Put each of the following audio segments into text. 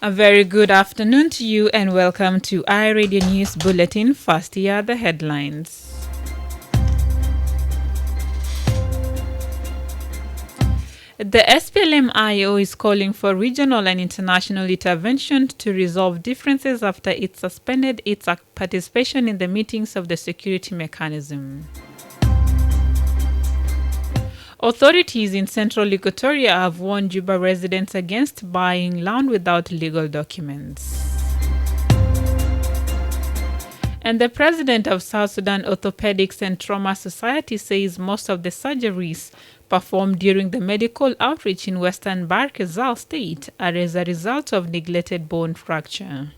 A very good afternoon to you and welcome to iRadio News Bulletin. First, here are the headlines. The SPLM-IO is calling for regional and international intervention to resolve differences after it suspended its participation in the meetings of the security mechanism. Authorities in central Equatoria have warned Juba residents against buying land without legal documents. And the president of South Sudan Orthopedics and Trauma Society says most of the surgeries performed during the medical outreach in western Bahr Ghazal state are as a result of neglected bone fracture.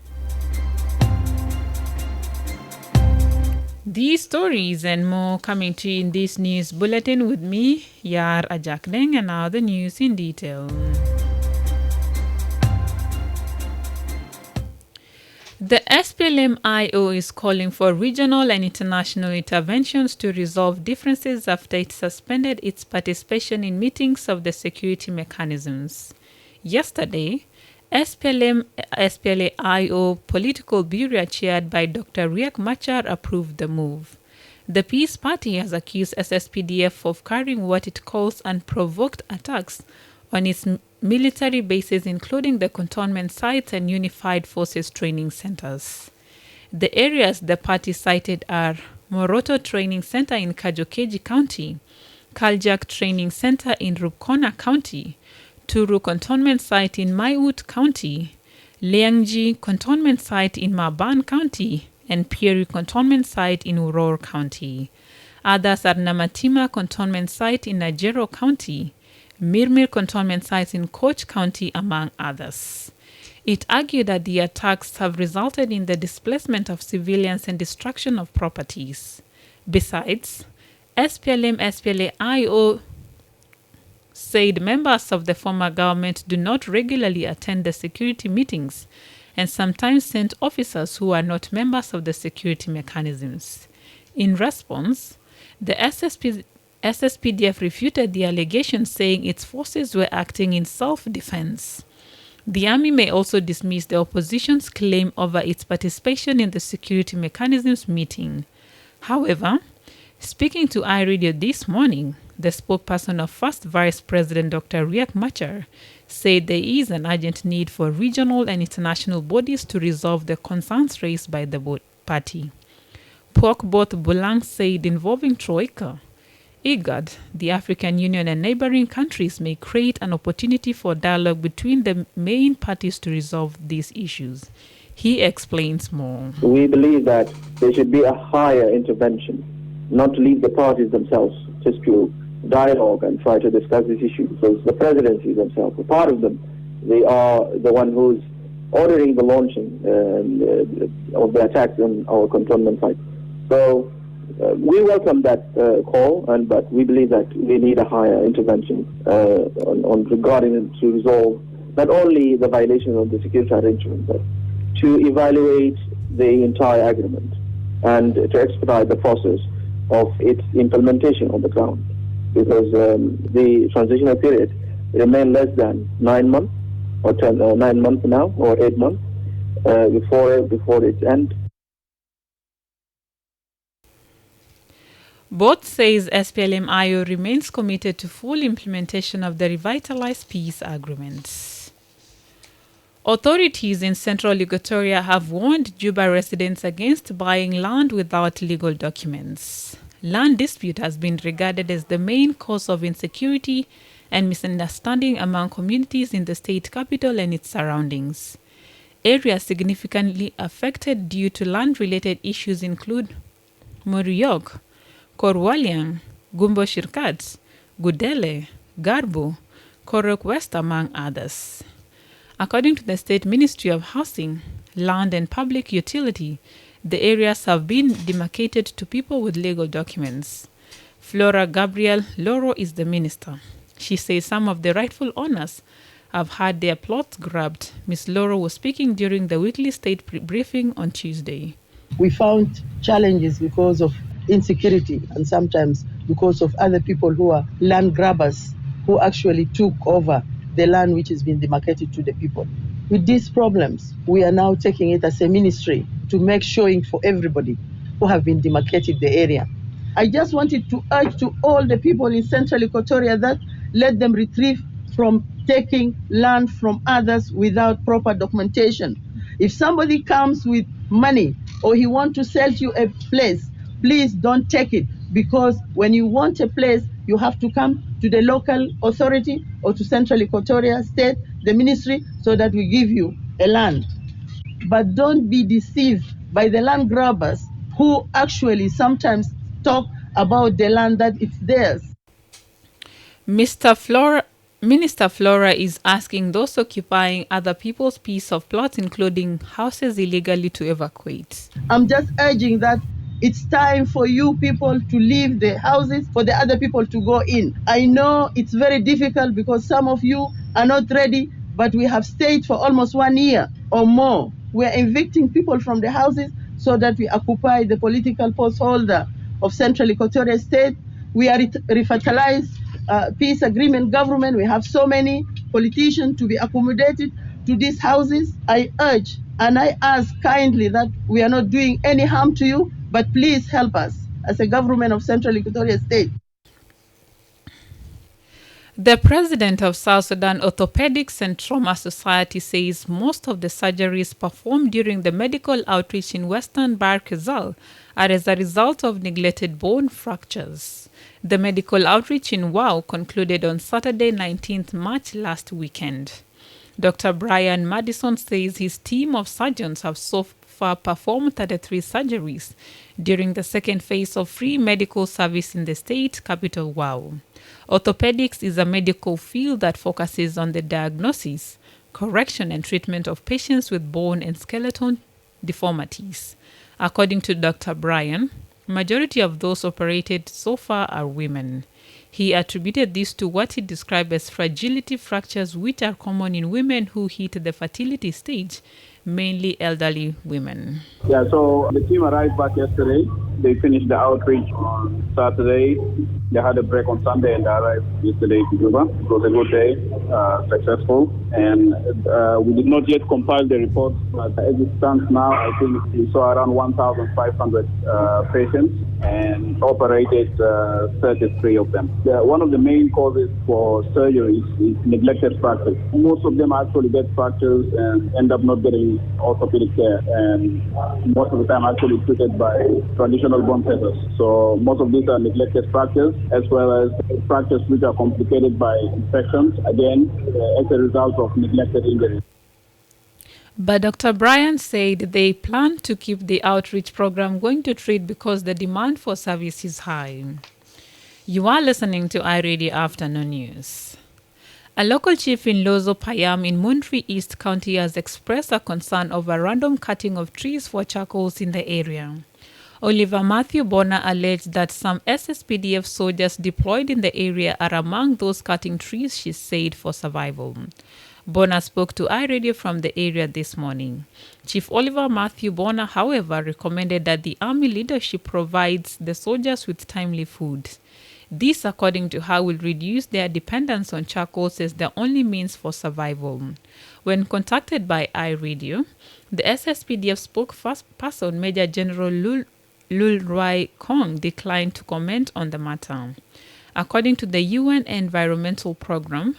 These stories and more coming to you in this news bulletin with me, Yar Ajakdeng, and now the news in detail. The SPLM-IO is calling for regional and international interventions to resolve differences after it suspended its participation in meetings of the security mechanisms. Yesterday, SPLA-IO Political Bureau chaired by Dr. Riek Machar approved the move. The Peace Party has accused SSPDF of carrying what it calls unprovoked attacks on its military bases, including the cantonment sites and unified forces training centers. The areas the party cited are Moroto Training Center in Kajokeji County, Kaljak Training Center in Rukona County, Turu Cantonment Site in Maiut County, Liangji Cantonment Site in Maban County, and Pieri Cantonment Site in Uror County. Others are Namatima Cantonment Site in Najero County, Mirmir Cantonment Site in Koch County, among others. It argued that the attacks have resulted in the displacement of civilians and destruction of properties. Besides, SPLA-IO said members of the former government do not regularly attend the security meetings and sometimes send officers who are not members of the security mechanisms. In response, the SSPDF refuted the allegation, saying its forces were acting in self-defense. The army may also dismiss the opposition's claim over its participation in the security mechanisms meeting. However, speaking to iRadio this morning, the spokesperson of First Vice President Dr. Riek Machar said there is an urgent need for regional and international bodies to resolve the concerns raised by the party. Pokboth Bulang said involving Troika, IGAD, the African Union and neighboring countries may create an opportunity for dialogue between the main parties to resolve these issues. He explains more. We believe that there should be a higher intervention, not to leave the parties themselves just to dialogue and try to discuss this issue, because the presidency themselves, a part of them, they are the one who's ordering the launching of the attacks on our cantonment site. So we welcome that call, but we believe that we need a higher intervention on regarding to resolve not only the violation of the security arrangement, but to evaluate the entire agreement and to expedite the process of its implementation on the ground, because the transitional period remains less than 9 months, or 9 months now, or 8 months before its end. Both says SPLM-IO remains committed to full implementation of the revitalized peace agreements. Authorities in central Equatoria have warned Juba residents against buying land without legal documents. Land dispute has been regarded as the main cause of insecurity and misunderstanding among communities in the state capital and its surroundings. Areas significantly affected due to land-related issues include Muriok, Korwaliang, Gumbo Shirkat, Gudele, Garbo, Korok West, among others. According to the State Ministry of Housing, Land and Public Utility, the areas have been demarcated to people with legal documents. Flora Gabriel Loro is the minister. She says some of the rightful owners have had their plots grabbed. Ms. Loro was speaking during the weekly state briefing on Tuesday. We found challenges because of insecurity and sometimes because of other people who are land grabbers who actually took over the land which has been demarcated to the people. with these problems, we are now taking it as a ministry to make showing for everybody who have been demarcated the area. I just wanted to urge to all the people in Central Equatoria that let them retrieve from taking land from others without proper documentation. If somebody comes with money or he wants to sell you a place, please don't take it, because when you want a place, you have to come to the local authority or to Central Equatoria State, the ministry, so that we give you a land. But don't be deceived by the land grabbers who actually sometimes talk about the land that it's theirs. Minister Flora is asking those occupying other people's piece of plot, including houses, illegally to evacuate. I'm just urging that it's time for you people to leave the houses for the other people to go in. I know it's very difficult because some of you are not ready, but we have stayed for almost 1 year or more. We're evicting people from the houses so that we occupy the political post holder of Central Equatoria State. We are revitalized peace agreement government. We have so many politicians to be accommodated to these houses. I urge and I ask kindly that we are not doing any harm to you, but please help us as a government of Central Equatoria State. The president of South Sudan Orthopedics and Trauma Society says most of the surgeries performed during the medical outreach in Western Bahr Ghazal are as a result of neglected bone fractures. The medical outreach in Wau concluded on Saturday, 19th March last weekend. Dr. Brian Madison says his team of surgeons have so far performed 33 surgeries during the second phase of free medical service in the state capital, Wau. Orthopedics is a medical field that focuses on the diagnosis, correction, and treatment of patients with bone and skeletal deformities. According to Dr. Brian, majority of those operated so far are women. He attributed this to what he described as fragility fractures, which are common in women who hit the fertility stage, mainly elderly women. Yeah, so the team arrived back yesterday. They finished the outreach on Saturday. They had a break on Sunday and they arrived yesterday to Juba. It was a good day, successful. And we did not yet compile the reports, but as it stands now, I think we saw around 1,500 patients and operated 33 of them. One of the main causes for surgeries is neglected fractures. Most of them actually get fractures and end up not getting orthopedic care, and most of the time actually treated by traditional bone setters. So most of these are neglected fractures, as well as fractures which are complicated by infections, again, as a result of neglected injuries. But Dr. Brian said they plan to keep the outreach program going to treat because the demand for service is high. You are listening to iRadio Afternoon News. A local chief in Lozo Payam in Mundri East County has expressed a concern over random cutting of trees for charcoals in the area. Oliver Matthew Bonner alleged that some SSPDF soldiers deployed in the area are among those cutting trees, she said, for survival. Bonner spoke to iRadio from the area this morning. Chief Oliver Matthew Bonner, however, recommended that the army leadership provides the soldiers with timely food. This, according to her, will reduce their dependence on charcoals as the only means for survival. When contacted by iRadio, the SSPDF spokesperson, Major General Lulroy Kong, declined to comment on the matter. According to the UN Environmental Programme,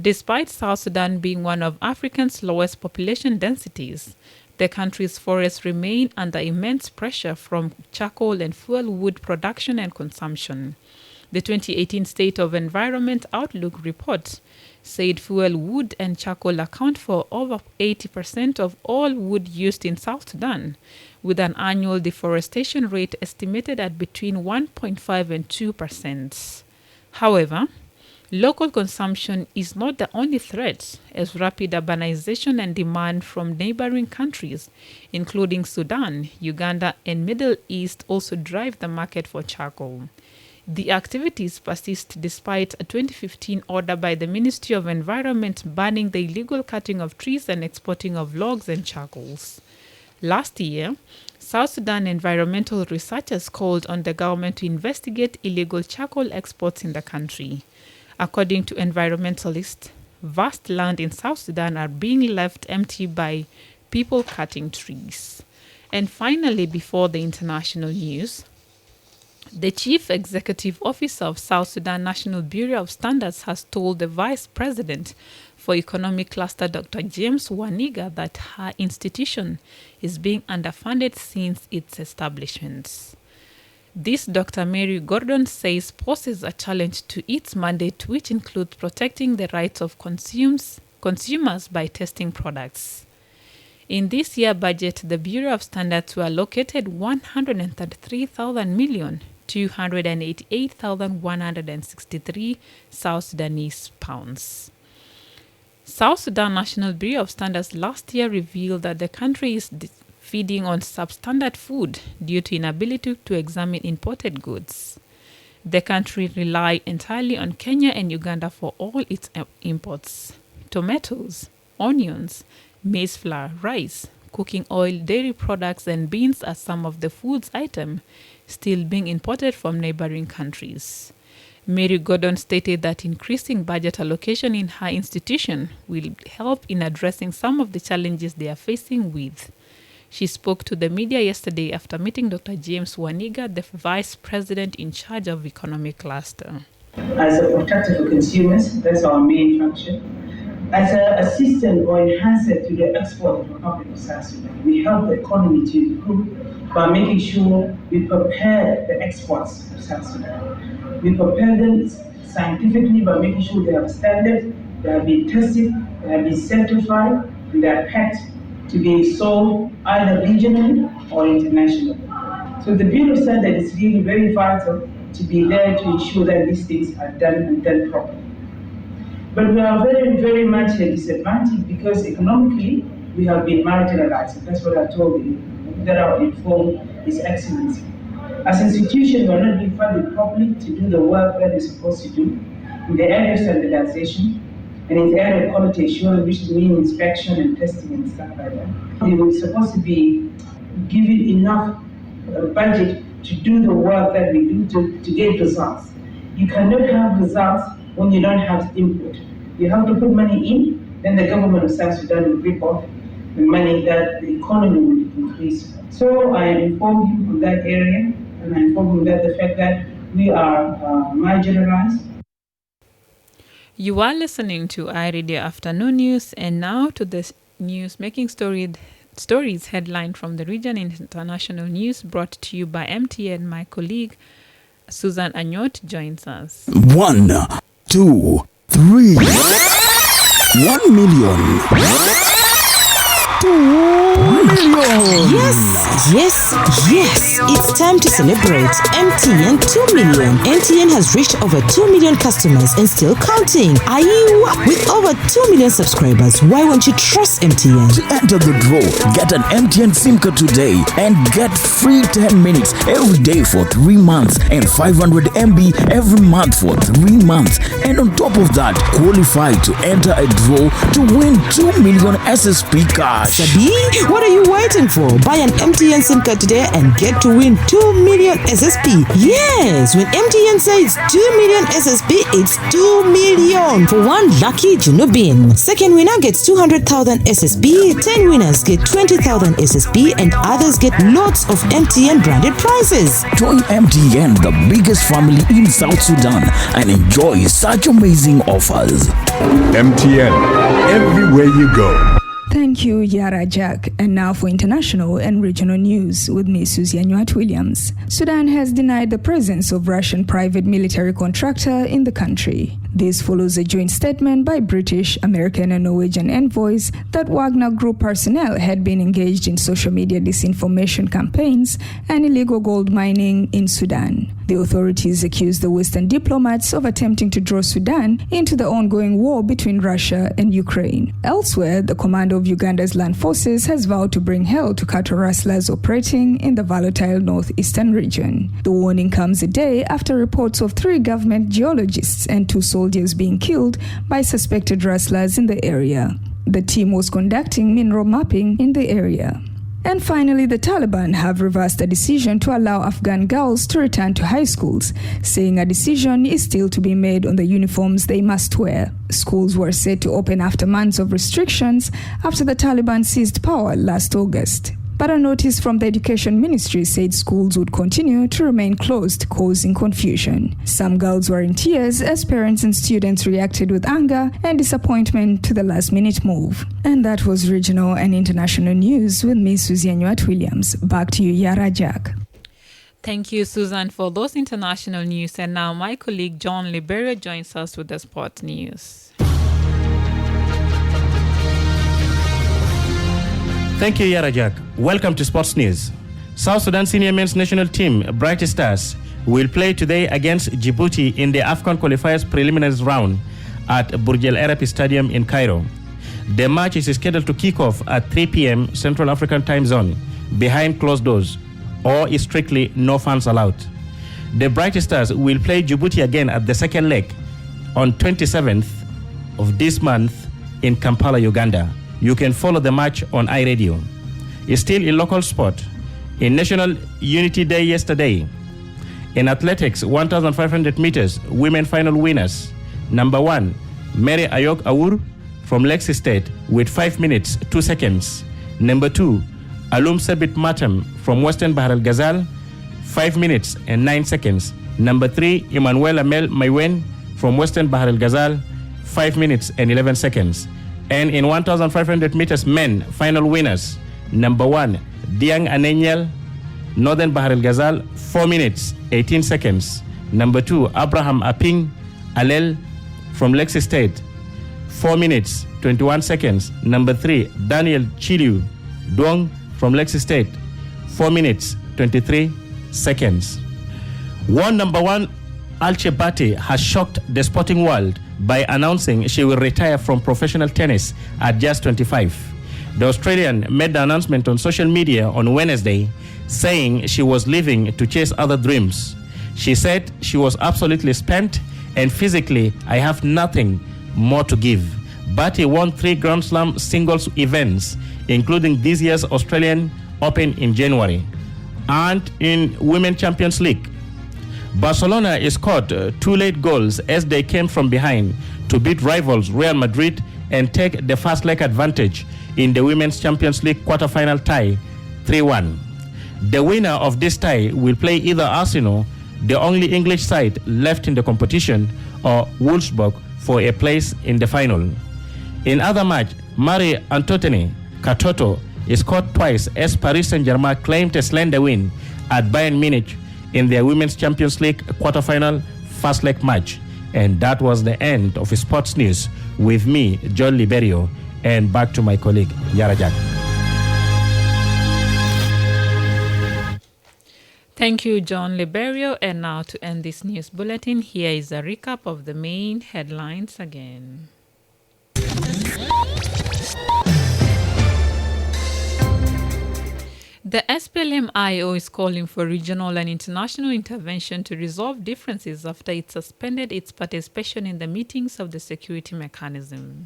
despite South Sudan being one of Africa's lowest population densities, the country's forests remain under immense pressure from charcoal and fuel wood production and consumption. The 2018 State of Environment Outlook report said fuel wood and charcoal account for over 80% of all wood used in South Sudan, with an annual deforestation rate estimated at between 1.5 and 2%. However, local consumption is not the only threat, as rapid urbanization and demand from neighboring countries, including Sudan, Uganda, and Middle East, also drive the market for charcoal. The activities persist despite a 2015 order by the Ministry of Environment banning the illegal cutting of trees and exporting of logs and charcoals. Last year, South Sudan environmental researchers called on the government to investigate illegal charcoal exports in the country. According to environmentalists, Vast land in South Sudan are being left empty by people cutting trees. And finally, before the international news, the Chief Executive Officer of South Sudan National Bureau of Standards has told the Vice President for Economic Cluster, Dr. James Waniga, that her institution is being underfunded since its establishment. This, Dr. Mary Gordon says, poses a challenge to its mandate, which includes protecting the rights of consumers by testing products. In this year's budget, the Bureau of Standards were allocated 133,000 million 288,163 South Sudanese pounds. South Sudan National Bureau of Standards last year revealed that the country is feeding on substandard food due to inability to examine imported goods. The country relies entirely on Kenya and Uganda for all its imports. Tomatoes, onions, maize flour, rice, cooking oil, dairy products, and beans are some of the foods items still being imported from neighboring countries. Mary Gordon stated that increasing budget allocation in her institution will help in addressing some of the challenges they are facing with. She spoke to the media yesterday after meeting Dr. James Waniga, the Vice President in charge of Economic Cluster. As a protector for consumers, that's our main function. As an assistant or enhancer to the export of the Republic of South Sudan, we help the economy to improve by making sure we prepare the exports of South Sudan. We prepare them scientifically by making sure they have standards, they have been tested, they have been certified, and they are packed to be sold either regionally or internationally. So the Bureau of Standards is really very vital to be there to ensure that these things are done and done properly. But we are very, very much disadvantaged because economically we have been marginalized. That's what I told you, that our informed His Excellency. As institutions, we are not being funded properly to do the work that we're supposed to do in the area of standardization and in the area of quality assurance, which means inspection and testing and stuff like that. We were supposed to be given enough budget to do the work that we do to get results. You cannot have results when you don't have input. You have to put money in, then the government of South Sudan will rip off the money that the economy will increase. So I informed him on that area, and I informed him that the fact that we are marginalized. You are listening to iRadio Afternoon News, and now to the news making stories headline from the region in international news, brought to you by MTN. My colleague Susan Anyot joins us. 1, 2, 3. 1 million. 2 million. Yes. It's time to celebrate MTN 2 million. MTN has reached over 2 million customers and still counting. Are you? With over 2 million subscribers, why won't you trust MTN? To enter the draw, get an MTN SIM card today and get free 10 minutes every day for 3 months and 500 MB every month for 3 months. And on top of that, qualify to enter a draw to win 2 million SSP cash. Sabi, what are you waiting for? Buy an MTN SIM card today and get to win 2 million SSP. Yes, when MTN says 2 million SSP, it's 2 million for one lucky Junubin. Second winner gets 200,000 SSP, 10 winners get 20,000 SSP, and others get lots of MTN branded prizes. Join MTN, the biggest family in South Sudan, and enjoy such amazing offers. MTN, everywhere you go. Thank you, Yara Jack. And now for international and regional news with me, Susie Anyuat-Williams. Sudan has denied the presence of Russian private military contractor in the country. This follows a joint statement by British, American, and Norwegian envoys that Wagner Group personnel had been engaged in social media disinformation campaigns and illegal gold mining in Sudan. The authorities accused the Western diplomats of attempting to draw Sudan into the ongoing war between Russia and Ukraine. Elsewhere, the commander of Uganda's land forces has vowed to bring hell to cattle rustlers operating in the volatile northeastern region. The warning comes a day after reports of 3 government geologists and 2 soldiers being killed by suspected rustlers in the area. The team was conducting mineral mapping in the area. And finally, the Taliban have reversed a decision to allow Afghan girls to return to high schools, saying a decision is still to be made on the uniforms they must wear. Schools were set to open after months of restrictions after the Taliban seized power last August. But a notice from the Education Ministry said schools would continue to remain closed, causing confusion. Some girls were in tears as parents and students reacted with anger and disappointment to the last-minute move. And that was regional and international news with me, Susie Anyuat-Williams. Back to you, Yara Jack. Thank you, Susan, for those international news. And now my colleague John Liberio joins us with the sports news. Thank you, Yara Jack. Welcome to Sports News. South Sudan senior men's national team, Bright Stars, will play today against Djibouti in the AFCON qualifiers preliminaries round at Burj Al Arab Stadium in Cairo. The match is scheduled to kick off at 3 p.m. Central African Time Zone behind closed doors, or is strictly no fans allowed. The Bright Stars will play Djibouti again at the second leg on 27th of this month in Kampala, Uganda. You can follow the match on iRadio. It's still in local sport. In National Unity Day yesterday, in athletics, 1,500 meters, women final winners. Number 1, Mary Ayok Awur from Lexi State with 5 minutes, 2 seconds. Number 2, Alum Sebit Matam from Western Bahar al Ghazal, 5 minutes and 9 seconds. Number 3, Emmanuel Amel Maywen from Western Bahar al Ghazal, 5 minutes and 11 seconds. And in 1,500 meters men, final winners. Number 1, Diang Anenyel, Northern Bahar al Ghazal, 4 minutes, 18 seconds. Number 2, Abraham Aping Alel from Lexi State, 4 minutes, 21 seconds. Number 3, Daniel Chiliu Duong from Lexi State, 4 minutes, 23 seconds. Number 1, Alche Bate has shocked the sporting world by announcing she will retire from professional tennis at just 25. The Australian made the announcement on social media on Wednesday, saying she was leaving to chase other dreams. She said she was absolutely spent and physically, I have nothing more to give. Bate won 3 Grand Slam singles events, including this year's Australian Open in January. And in Women's Champions League, Barcelona scored 2 late goals as they came from behind to beat rivals Real Madrid and take the first leg advantage in the Women's Champions League quarter-final tie 3-1. The winner of this tie will play either Arsenal, the only English side left in the competition, or Wolfsburg for a place in the final. In other match, Marie Antoine Katoto scored twice as Paris Saint-Germain claimed a slender win at Bayern Munich in their Women's Champions League quarter-final first leg match. And that was the end of Sports News with me, John Liberio, and back to my colleague, Yara Jack. Thank you, John Liberio. And now to end this news bulletin, here is a recap of the main headlines again. The SPLM-IO is calling for regional and international intervention to resolve differences after it suspended its participation in the meetings of the security mechanism.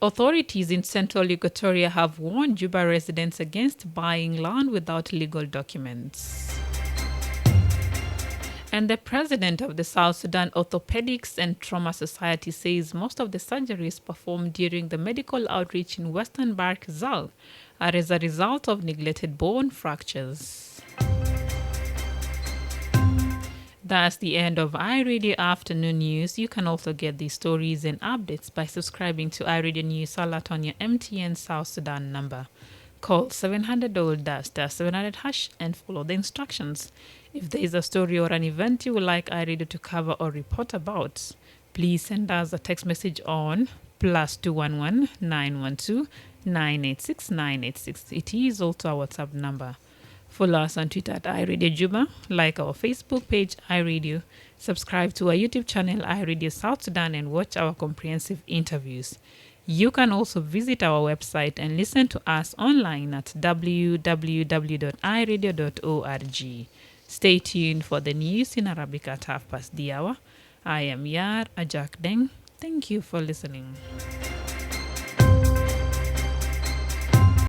Authorities in central Equatoria have warned Juba residents against buying land without legal documents. And the president of the South Sudan Orthopedics and Trauma Society says most of the surgeries performed during the medical outreach in Western Bahr Ghazal are as a result of neglected bone fractures. That's the end of iRadio Afternoon News. You can also get these stories and updates by subscribing to iRadio News Alert on your MTN South Sudan number. Call 700-700# and follow the instructions. If there is a story or an event you would like iRadio to cover or report about, please send us a text message on +211 912 986 986. It is also our WhatsApp number. Follow us on Twitter at iRadio Juba, like our Facebook page iRadio, subscribe to our YouTube channel iRadio South Sudan, and watch our comprehensive interviews. You can also visit our website and listen to us online at www.iradio.org. Stay tuned for the news in Arabic at 1:30 the hour. I am Yar Ajak Deng. Thank you for listening.